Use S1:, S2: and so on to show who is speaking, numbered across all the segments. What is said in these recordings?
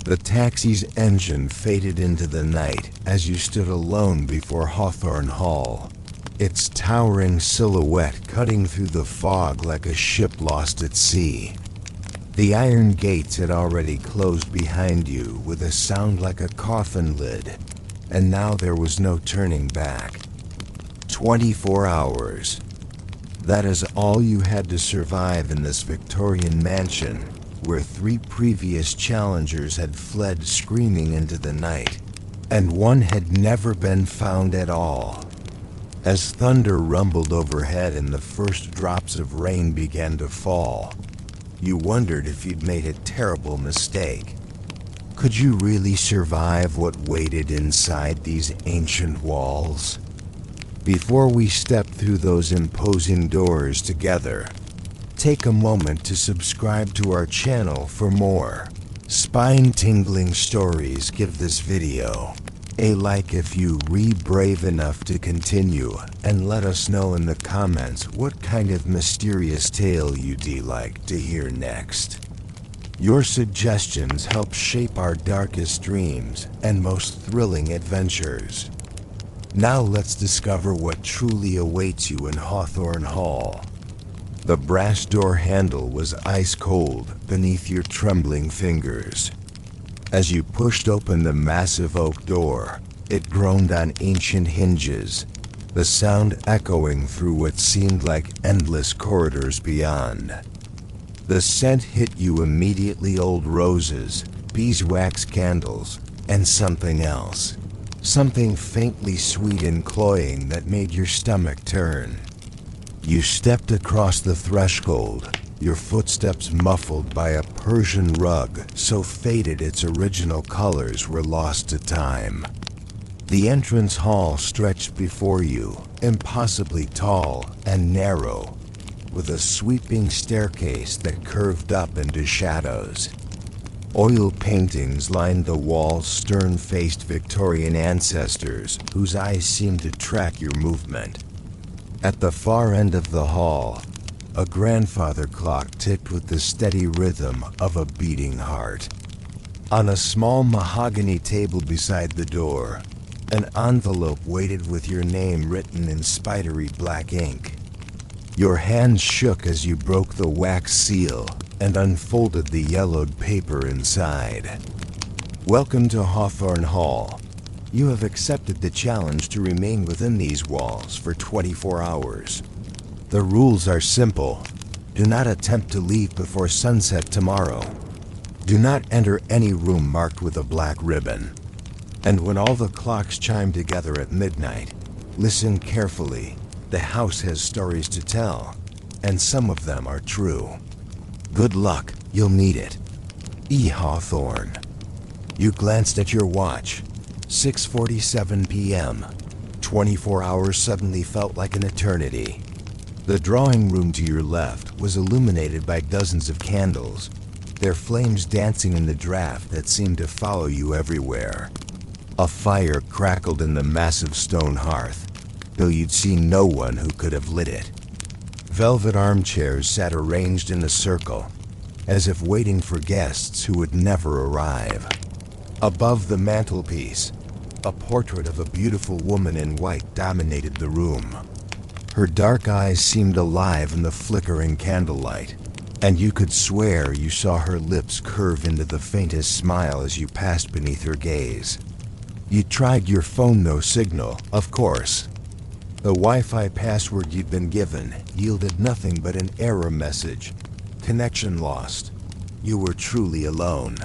S1: The taxi's engine faded into the night as you stood alone before Hawthorne Hall, its towering silhouette cutting through the fog like a ship lost at sea. The iron gates had already closed behind you with a sound like a coffin lid, and now there was no turning back. 24 hours. That is all you had to survive in this Victorian mansion, where 3 previous challengers had fled screaming into the night, and one had never been found at all. As thunder rumbled overhead and the first drops of rain began to fall, you wondered if you'd made a terrible mistake. Could you really survive what waited inside these ancient walls? Before we step through those imposing doors together, take a moment to subscribe to our channel for more spine-tingling stories. Give this video a like if you be brave enough to continue, and let us know in the comments what kind of mysterious tale you'd like to hear next. Your suggestions help shape our darkest dreams and most thrilling adventures. Now let's discover what truly awaits you in Hawthorne Hall. The brass door handle was ice cold beneath your trembling fingers. As you pushed open the massive oak door, it groaned on ancient hinges, the sound echoing through what seemed like endless corridors beyond. The scent hit you immediately: old roses, beeswax candles, and something else. Something faintly sweet and cloying that made your stomach turn. You stepped across the threshold, your footsteps muffled by a Persian rug so faded its original colors were lost to time. The entrance hall stretched before you, impossibly tall and narrow, with a sweeping staircase that curved up into shadows. Oil paintings lined the walls, stern-faced Victorian ancestors whose eyes seemed to track your movement. At the far end of the hall, a grandfather clock ticked with the steady rhythm of a beating heart. On a small mahogany table beside the door, an envelope waited with your name written in spidery black ink. Your hands shook as you broke the wax seal and unfolded the yellowed paper inside. Welcome to Hawthorne Hall. You have accepted the challenge to remain within these walls for 24 hours. The rules are simple. Do not attempt to leave before sunset tomorrow. Do not enter any room marked with a black ribbon. And when all the clocks chime together at midnight, listen carefully. The house has stories to tell, and some of them are true. Good luck, you'll need it. E. Hawthorne. You glanced at your watch. 6:47 p.m. 24 hours suddenly felt like an eternity. The drawing room to your left was illuminated by dozens of candles, their flames dancing in the draft that seemed to follow you everywhere. A fire crackled in the massive stone hearth, though you'd seen no one who could have lit it. Velvet armchairs sat arranged in a circle, as if waiting for guests who would never arrive. Above the mantelpiece, a portrait of a beautiful woman in white dominated the room. Her dark eyes seemed alive in the flickering candlelight, and you could swear you saw her lips curve into the faintest smile as you passed beneath her gaze. You tried your phone, no signal, of course. The Wi-Fi password you'd been given yielded nothing but an error message. Connection lost. You were truly alone.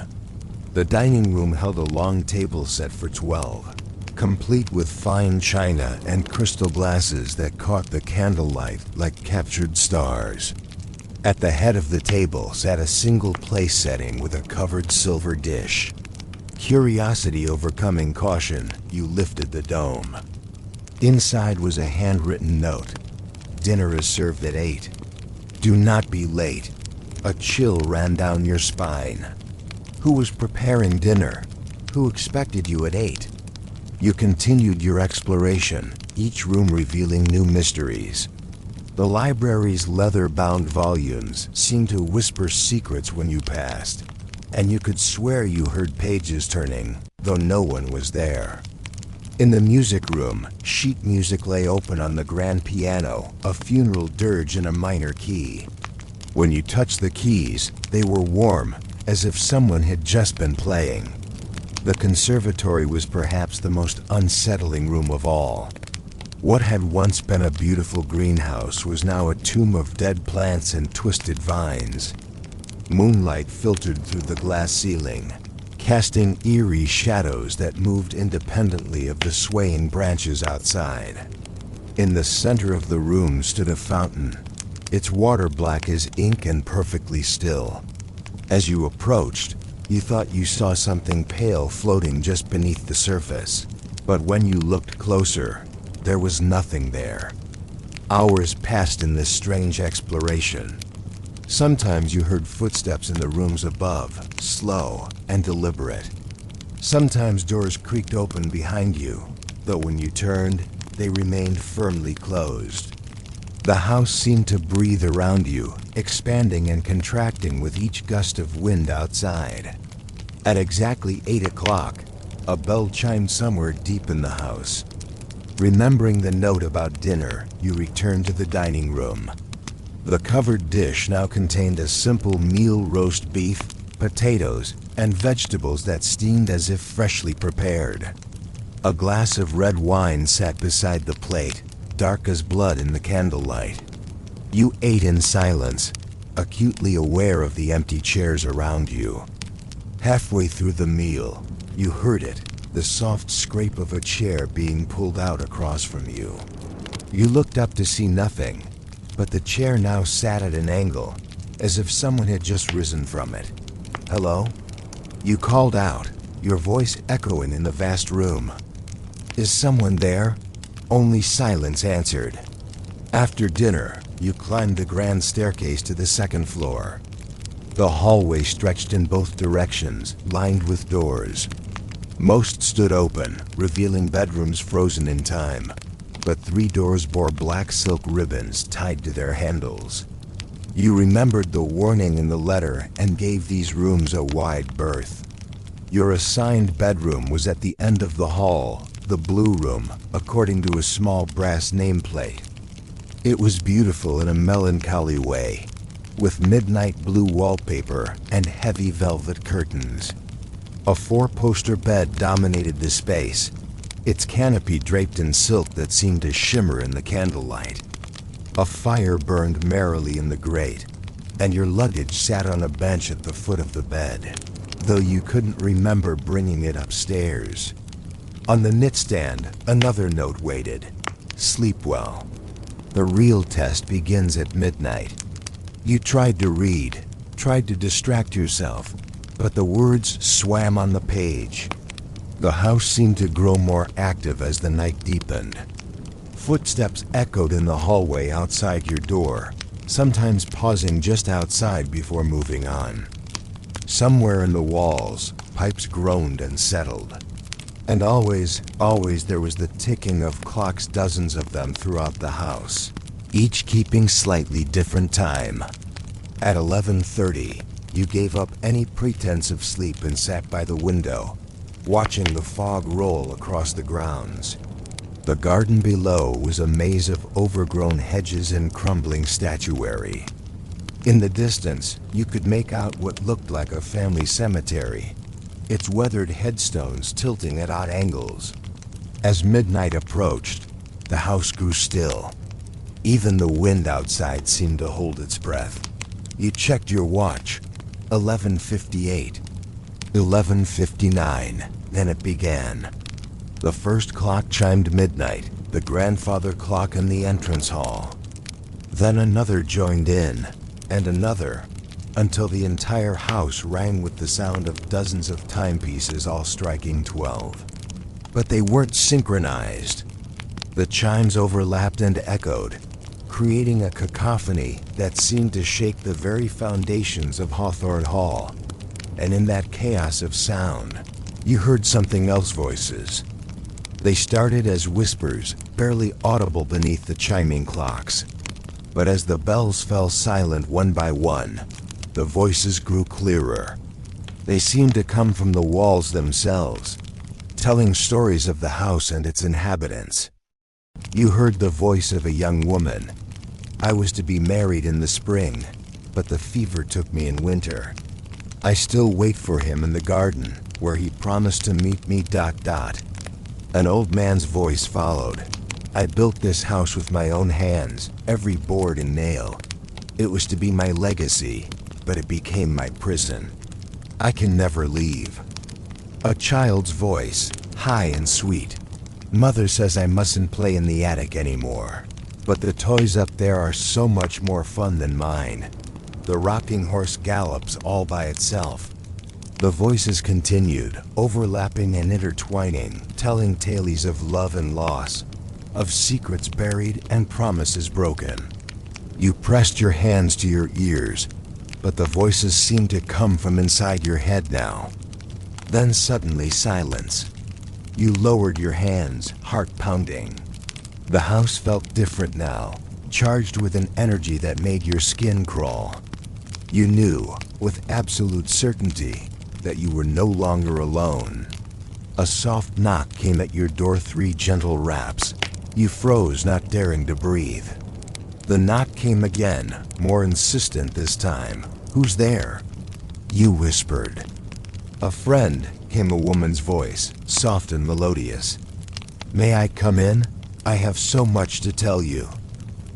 S1: The dining room held a long table set for 12, complete with fine china and crystal glasses that caught the candlelight like captured stars. At the head of the table sat a single place setting with a covered silver dish. Curiosity overcoming caution, you lifted the dome. Inside was a handwritten note. Dinner is served at 8. Do not be late. A chill ran down your spine. Who was preparing dinner? Who expected you at 8? You continued your exploration, each room revealing new mysteries. The library's leather-bound volumes seemed to whisper secrets when you passed. and you could swear you heard pages turning, though no one was there. In the music room, sheet music lay open on the grand piano, a funeral dirge in a minor key. When you touched the keys, they were warm, as if someone had just been playing. The conservatory was perhaps the most unsettling room of all. What had once been a beautiful greenhouse was now a tomb of dead plants and twisted vines. Moonlight filtered through the glass ceiling, casting eerie shadows that moved independently of the swaying branches outside. In the center of the room stood a fountain, its water black as ink and perfectly still. As you approached, you thought you saw something pale floating just beneath the surface, but when you looked closer, there was nothing there. Hours passed in this strange exploration. Sometimes you heard footsteps in the rooms above, slow and deliberate. Sometimes doors creaked open behind you, though when you turned, they remained firmly closed. The house seemed to breathe around you, expanding and contracting with each gust of wind outside. At exactly 8 o'clock, a bell chimed somewhere deep in the house. Remembering the note about dinner, you returned to the dining room. The covered dish now contained a simple meal: roast beef, potatoes, and vegetables that steamed as if freshly prepared. A glass of red wine sat beside the plate, dark as blood in the candlelight. You ate in silence, acutely aware of the empty chairs around you. Halfway through the meal, you heard it, the soft scrape of a chair being pulled out across from you. You looked up to see nothing, but the chair now sat at an angle, as if someone had just risen from it. "Hello?" You called out, your voice echoing in the vast room. "Is someone there?" Only silence answered. After dinner, you climbed the grand staircase to the second floor. The hallway stretched in both directions, lined with doors. Most stood open, revealing bedrooms frozen in time, but 3 doors bore black silk ribbons tied to their handles. You remembered the warning in the letter and gave these rooms a wide berth. Your assigned bedroom was at the end of the hall, the blue room, according to a small brass nameplate. It was beautiful in a melancholy way, with midnight blue wallpaper and heavy velvet curtains. A 4-poster bed dominated the space, its canopy draped in silk that seemed to shimmer in the candlelight. A fire burned merrily in the grate, and your luggage sat on a bench at the foot of the bed, though you couldn't remember bringing it upstairs. On the knitstand, another note waited: "Sleep well. The real test begins at midnight." You tried to read, tried to distract yourself, but the words swam on the page. The house seemed to grow more active as the night deepened. Footsteps echoed in the hallway outside your door, sometimes pausing just outside before moving on. Somewhere in the walls, pipes groaned and settled. And always there was the ticking of clocks, dozens of them throughout the house, each keeping slightly different time. At 11:30, you gave up any pretense of sleep and sat by the window, watching the fog roll across the grounds. The garden below was a maze of overgrown hedges and crumbling statuary. In the distance, you could make out what looked like a family cemetery, its weathered headstones tilting at odd angles. As midnight approached, the house grew still. Even the wind outside seemed to hold its breath. You checked your watch. 11:58. 11:59. Then it began. The first clock chimed midnight, the grandfather clock in the entrance hall. Then another joined in, and another, until the entire house rang with the sound of dozens of timepieces all striking 12. But they weren't synchronized. The chimes overlapped and echoed, creating a cacophony that seemed to shake the very foundations of Hawthorne Hall. And in that chaos of sound, you heard something else: voices. They started as whispers, barely audible beneath the chiming clocks. But as the bells fell silent one by one, the voices grew clearer. They seemed to come from the walls themselves, telling stories of the house and its inhabitants. You heard the voice of a young woman. I was to be married in the spring, but the fever took me in winter. I still wait for him in the garden, where he promised to meet me. An old man's voice followed. I built this house with my own hands, every board and nail. It was to be my legacy, but it became my prison. I can never leave. A child's voice, high and sweet. Mother says I mustn't play in the attic anymore, but the toys up there are so much more fun than mine. The rocking horse gallops all by itself. The voices continued, overlapping and intertwining, telling tales of love and loss, of secrets buried and promises broken. You pressed your hands to your ears, but the voices seemed to come from inside your head now. Then suddenly silence. You lowered your hands, heart pounding. The house felt different now, charged with an energy that made your skin crawl. You knew, with absolute certainty, that you were no longer alone. A soft knock came at your door, 3 gentle raps. You froze, not daring to breathe. The knock came again, more insistent this time. Who's there? You whispered. A friend, came a woman's voice, soft and melodious. May I come in? I have so much to tell you.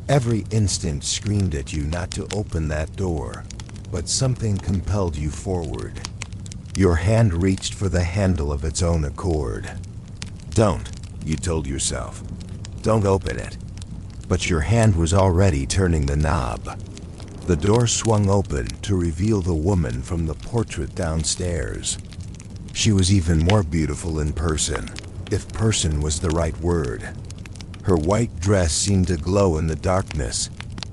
S1: Every instinct screamed at you not to open that door, but something compelled you forward. Your hand reached for the handle of its own accord. Don't, you told yourself. Don't open it. But your hand was already turning the knob. The door swung open to reveal the woman from the portrait downstairs. She was even more beautiful in person, if person was the right word. Her white dress seemed to glow in the darkness,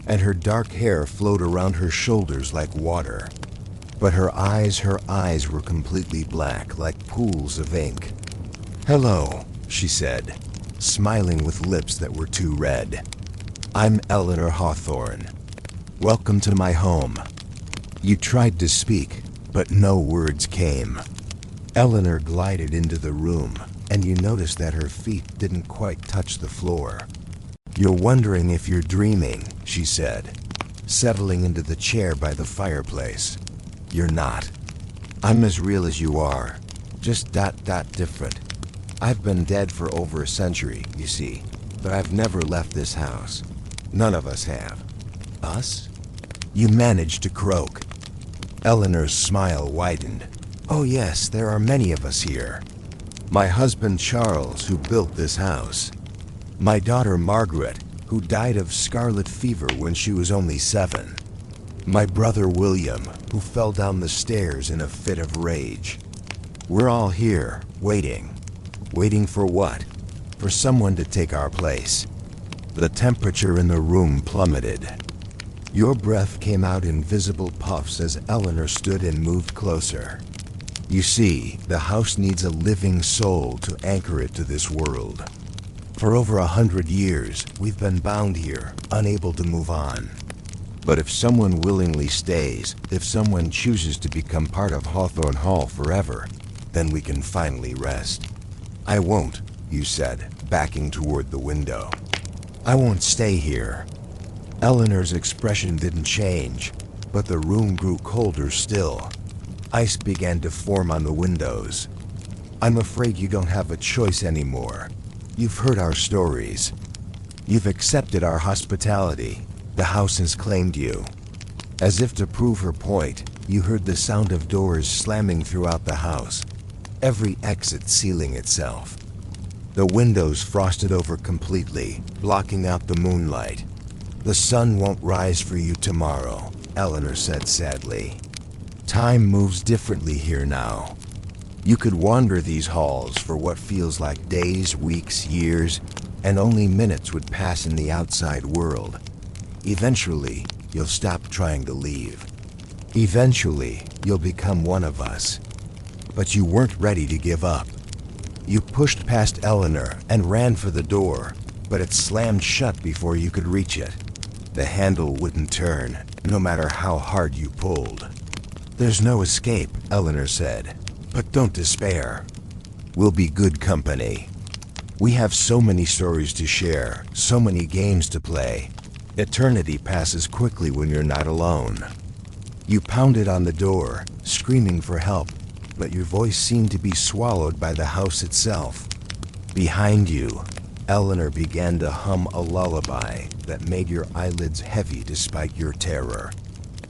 S1: and her dark hair flowed around her shoulders like water. But her eyes were completely black, like pools of ink. Hello, she said, smiling with lips that were too red. I'm Eleanor Hawthorne. Welcome to my home. You tried to speak, but no words came. Eleanor glided into the room, and you noticed that her feet didn't quite touch the floor. You're wondering if you're dreaming, she said, settling into the chair by the fireplace. You're not. I'm as real as you are, just different. I've been dead for over a century, you see, but I've never left this house. None of us have. Us? You managed to croak. Eleanor's smile widened. Oh yes, there are many of us here. My husband Charles, who built this house. My daughter Margaret, who died of scarlet fever when she was only 7. My brother William, who fell down the stairs in a fit of rage. We're all here, waiting. Waiting for what? For someone to take our place. The temperature in the room plummeted. Your breath came out in visible puffs as Eleanor stood and moved closer. You see, the house needs a living soul to anchor it to this world. For over 100 years, we've been bound here, unable to move on. But if someone willingly stays, if someone chooses to become part of Hawthorne Hall forever, then we can finally rest. I won't, you said, backing toward the window. I won't stay here. Eleanor's expression didn't change, but the room grew colder still. Ice began to form on the windows. I'm afraid you don't have a choice anymore. You've heard our stories. You've accepted our hospitality. The house has claimed you. As if to prove her point, you heard the sound of doors slamming throughout the house, every exit sealing itself. The windows frosted over completely, blocking out the moonlight. The sun won't rise for you tomorrow, Eleanor said sadly. Time moves differently here now. You could wander these halls for what feels like days, weeks, years, and only minutes would pass in the outside world. Eventually, you'll stop trying to leave. Eventually, you'll become one of us. But you weren't ready to give up. You pushed past Eleanor and ran for the door, but it slammed shut before you could reach it. The handle wouldn't turn, no matter how hard you pulled. "There's no escape," Eleanor said. "But don't despair. We'll be good company. We have so many stories to share, so many games to play. Eternity passes quickly when you're not alone." You pounded on the door, screaming for help, but your voice seemed to be swallowed by the house itself. Behind you, Eleanor began to hum a lullaby that made your eyelids heavy despite your terror.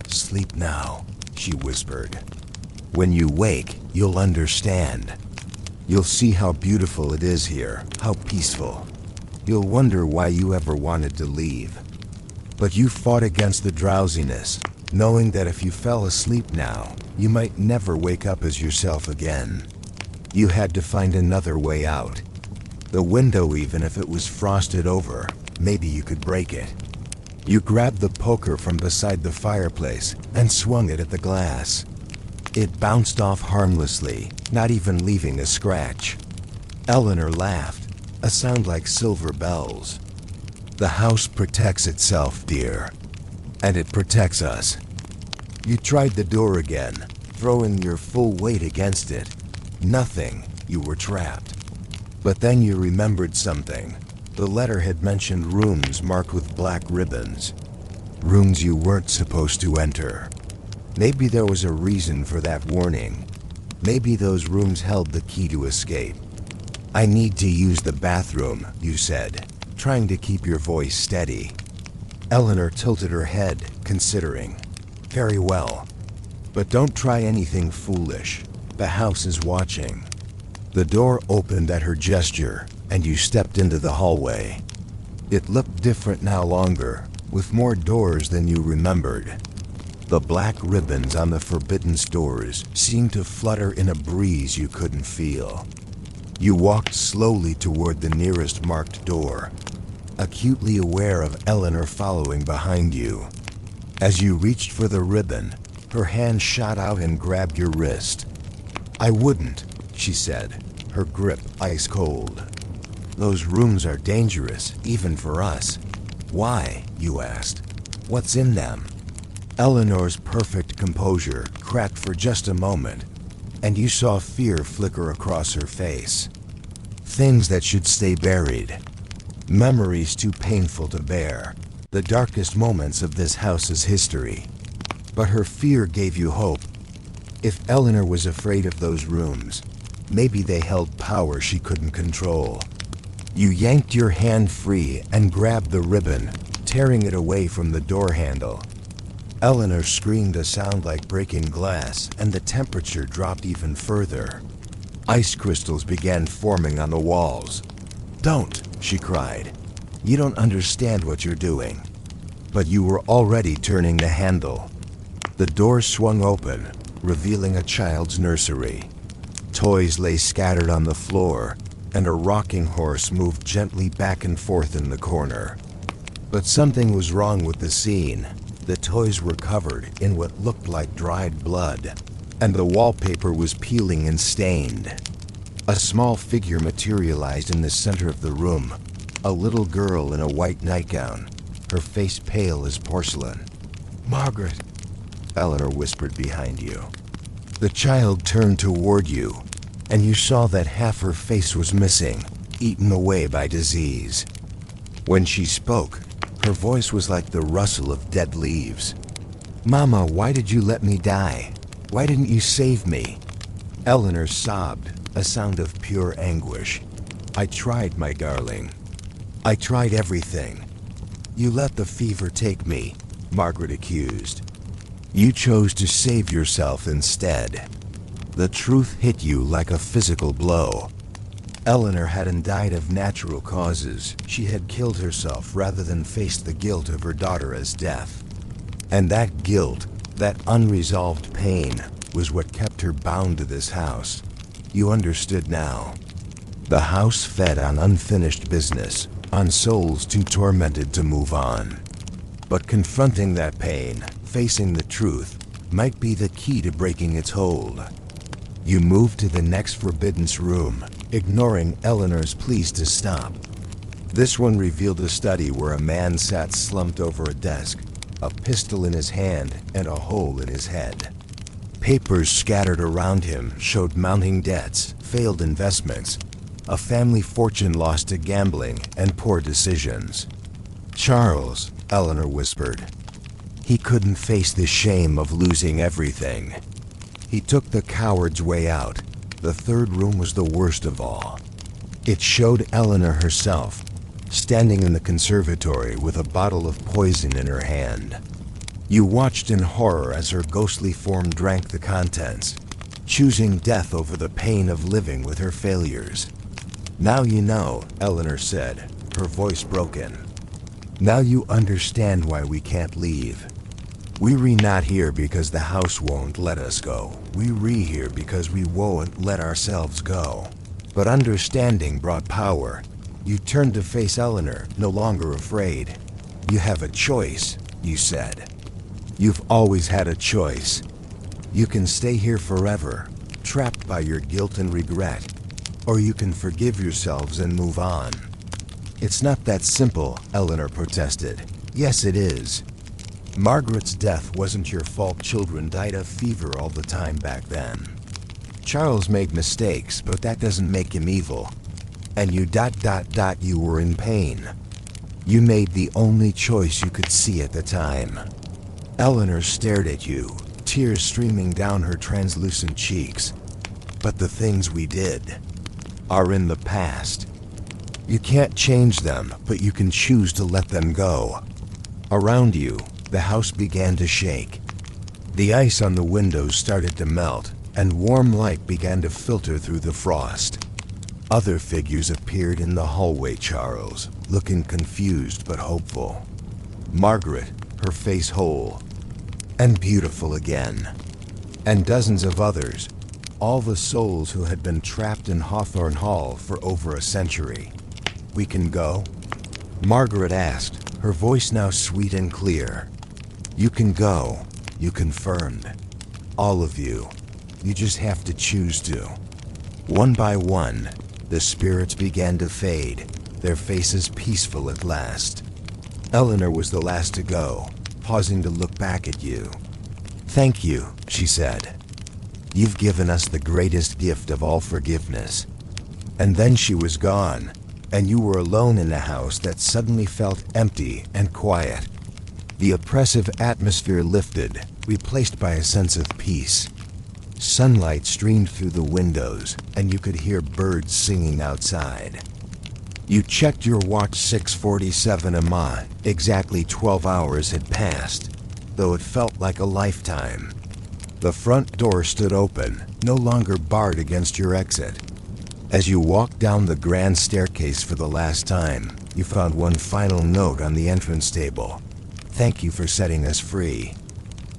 S1: "Sleep now," she whispered. "When you wake, you'll understand. You'll see how beautiful it is here, how peaceful. You'll wonder why you ever wanted to leave. But you fought against the drowsiness, knowing that if you fell asleep now, you might never wake up as yourself again. You had to find another way out. The window, even if it was frosted over, maybe you could break it." You grabbed the poker from beside the fireplace and swung it at the glass. It bounced off harmlessly, not even leaving a scratch. Eleanor laughed, a sound like silver bells. "The house protects itself, dear. And it protects us." You tried the door again, throwing your full weight against it. Nothing. You were trapped. But then you remembered something. The letter had mentioned rooms marked with black ribbons. Rooms you weren't supposed to enter. Maybe there was a reason for that warning. Maybe those rooms held the key to escape. "I need to use the bathroom," you said, trying to keep your voice steady. Eleanor tilted her head, considering. "Very well. But don't try anything foolish. The house is watching." The door opened at her gesture, and you stepped into the hallway. It looked different now longer, with more doors than you remembered. The black ribbons on the forbidden doors seemed to flutter in a breeze you couldn't feel. You walked slowly toward the nearest marked door, acutely aware of Eleanor following behind you. As you reached for the ribbon, her hand shot out and grabbed your wrist. "I wouldn't," she said, her grip ice cold. "Those rooms are dangerous, even for us." "Why?" you asked. "What's in them?" Eleanor's perfect composure cracked for just a moment, and you saw fear flicker across her face. Things that should stay buried. Memories too painful to bear. The darkest moments of this house's history. But her fear gave you hope. If Eleanor was afraid of those rooms, maybe they held power she couldn't control. You yanked your hand free and grabbed the ribbon, tearing it away from the door handle. Eleanor screamed a sound like breaking glass, and the temperature dropped even further. Ice crystals began forming on the walls. "Don't!" she cried. "You don't understand what you're doing." But you were already turning the handle. The door swung open, revealing a child's nursery. Toys lay scattered on the floor, and a rocking horse moved gently back and forth in the corner. But something was wrong with the scene. The toys were covered in what looked like dried blood, and the wallpaper was peeling and stained. A small figure materialized in the center of the room, a little girl in a white nightgown, her face pale as porcelain. "Margaret," Eleanor whispered behind you. The child turned toward you, and you saw that half her face was missing, eaten away by disease. When she spoke, her voice was like the rustle of dead leaves. "Mama, why did you let me die? Why didn't you save me?" Eleanor sobbed, a sound of pure anguish. "I tried, my darling. I tried everything." "You let the fever take me," Margaret accused. "You chose to save yourself instead." The truth hit you like a physical blow. Eleanor hadn't died of natural causes. She had killed herself rather than face the guilt of her daughter as death. And that guilt, that unresolved pain, was what kept her bound to this house. You understood now. The house fed on unfinished business, on souls too tormented to move on. But confronting that pain, facing the truth, might be the key to breaking its hold. You moved to the next forbidden room, ignoring Eleanor's pleas to stop. This one revealed a study where a man sat slumped over a desk, a pistol in his hand and a hole in his head. Papers scattered around him showed mounting debts, failed investments, a family fortune lost to gambling and poor decisions. "Charles," Eleanor whispered. He couldn't face the shame of losing everything. He took the coward's way out. The third room was the worst of all. It showed Eleanor herself, standing in the conservatory with a bottle of poison in her hand. You watched in horror as her ghostly form drank the contents, choosing death over the pain of living with her failures. "Now you know," Eleanor said, her voice broken. "Now you understand why we can't leave. We not here because the house won't let us go. We here because we won't let ourselves go." But understanding brought power. You turned to face Eleanor, no longer afraid. "You have a choice," you said. "You've always had a choice. You can stay here forever, trapped by your guilt and regret, or you can forgive yourselves and move on." "It's not that simple," Eleanor protested. "Yes, it is. Margaret's death wasn't your fault. Children died of fever all the time back then. Charles made mistakes, but that doesn't make him evil. And you ... you were in pain. You made the only choice you could see at the time." Eleanor stared at you, tears streaming down her translucent cheeks. "But the things we did are in the past. You can't change them, but you can choose to let them go." Around you, the house began to shake. The ice on the windows started to melt, and warm light began to filter through the frost. Other figures appeared in the hallway, Charles, looking confused but hopeful. Margaret, her face whole and beautiful again. And dozens of others, all the souls who had been trapped in Hawthorne Hall for over a century. "We can go?" Margaret asked, her voice now sweet and clear. "You can go," you confirmed. "All of you. You just have to choose to." One by one, the spirits began to fade, their faces peaceful at last. Eleanor was the last to go, pausing to look back at you. "Thank you," she said. "You've given us the greatest gift of all, forgiveness." And then she was gone, and you were alone in a house that suddenly felt empty and quiet. The oppressive atmosphere lifted, replaced by a sense of peace. Sunlight streamed through the windows, and you could hear birds singing outside. You checked your watch, 6:47 am. Exactly 12 hours had passed, though it felt like a lifetime. The front door stood open, no longer barred against your exit. As you walked down the grand staircase for the last time, you found one final note on the entrance table. "Thank you for setting us free.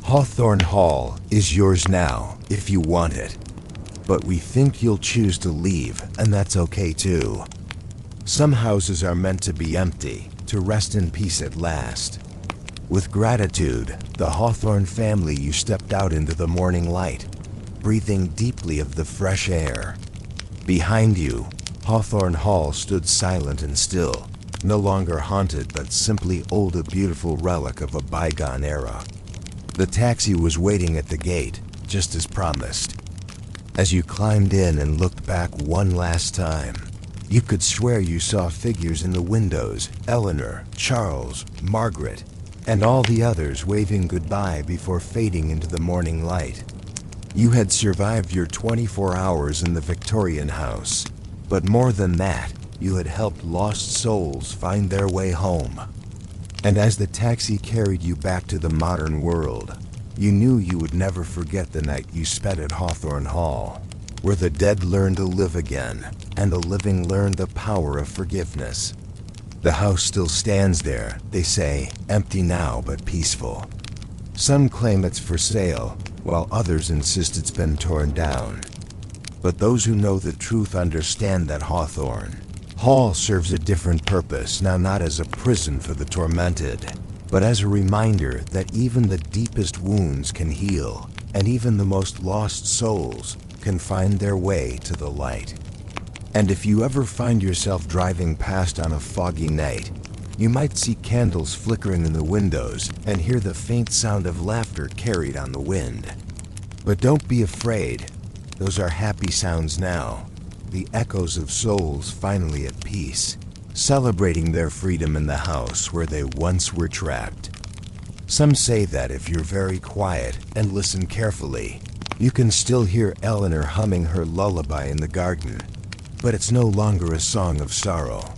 S1: Hawthorne Hall is yours now, if you want it. But we think you'll choose to leave, and that's okay too. Some houses are meant to be empty, to rest in peace at last." With gratitude, the Hawthorne family, you stepped out into the morning light, breathing deeply of the fresh air. Behind you, Hawthorne Hall stood silent and still, no longer haunted but simply old, a beautiful relic of a bygone era. The taxi was waiting at the gate, just as promised. As you climbed in and looked back one last time, you could swear you saw figures in the windows: Eleanor, Charles, Margaret, and all the others waving goodbye before fading into the morning light. You had survived your 24 hours in the Victorian House, but more than that, you had helped lost souls find their way home. And as the taxi carried you back to the modern world, you knew you would never forget the night you spent at Hawthorne Hall, where the dead learned to live again, and the living learned the power of forgiveness. The house still stands there, they say, empty now but peaceful. Some claim it's for sale, while others insist it's been torn down. But those who know the truth understand that Hawthorne Hall serves a different purpose now, not as a prison for the tormented, but as a reminder that even the deepest wounds can heal, and even the most lost souls can find their way to the light. And if you ever find yourself driving past on a foggy night, you might see candles flickering in the windows and hear the faint sound of laughter carried on the wind. But don't be afraid. Those are happy sounds now. The echoes of souls finally at peace, celebrating their freedom in the house where they once were trapped. Some say that if you're very quiet and listen carefully, you can still hear Eleanor humming her lullaby in the garden. But it's no longer a song of sorrow.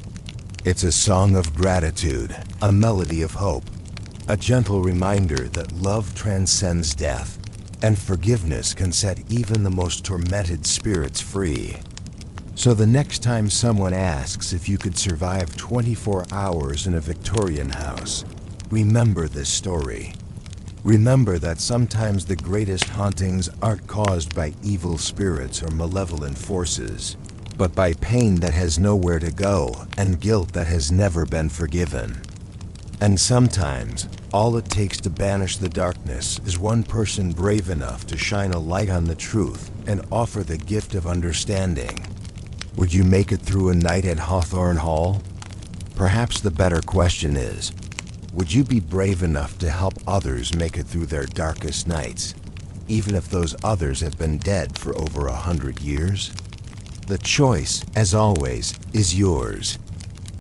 S1: It's a song of gratitude, a melody of hope, a gentle reminder that love transcends death, and forgiveness can set even the most tormented spirits free. So the next time someone asks if you could survive 24 hours in a Victorian house, remember this story. Remember that sometimes the greatest hauntings aren't caused by evil spirits or malevolent forces, but by pain that has nowhere to go and guilt that has never been forgiven. And sometimes, all it takes to banish the darkness is one person brave enough to shine a light on the truth and offer the gift of understanding. Would you make it through a night at Hawthorne Hall? Perhaps the better question is, would you be brave enough to help others make it through their darkest nights, even if those others have been dead for over 100 years? The choice, as always, is yours.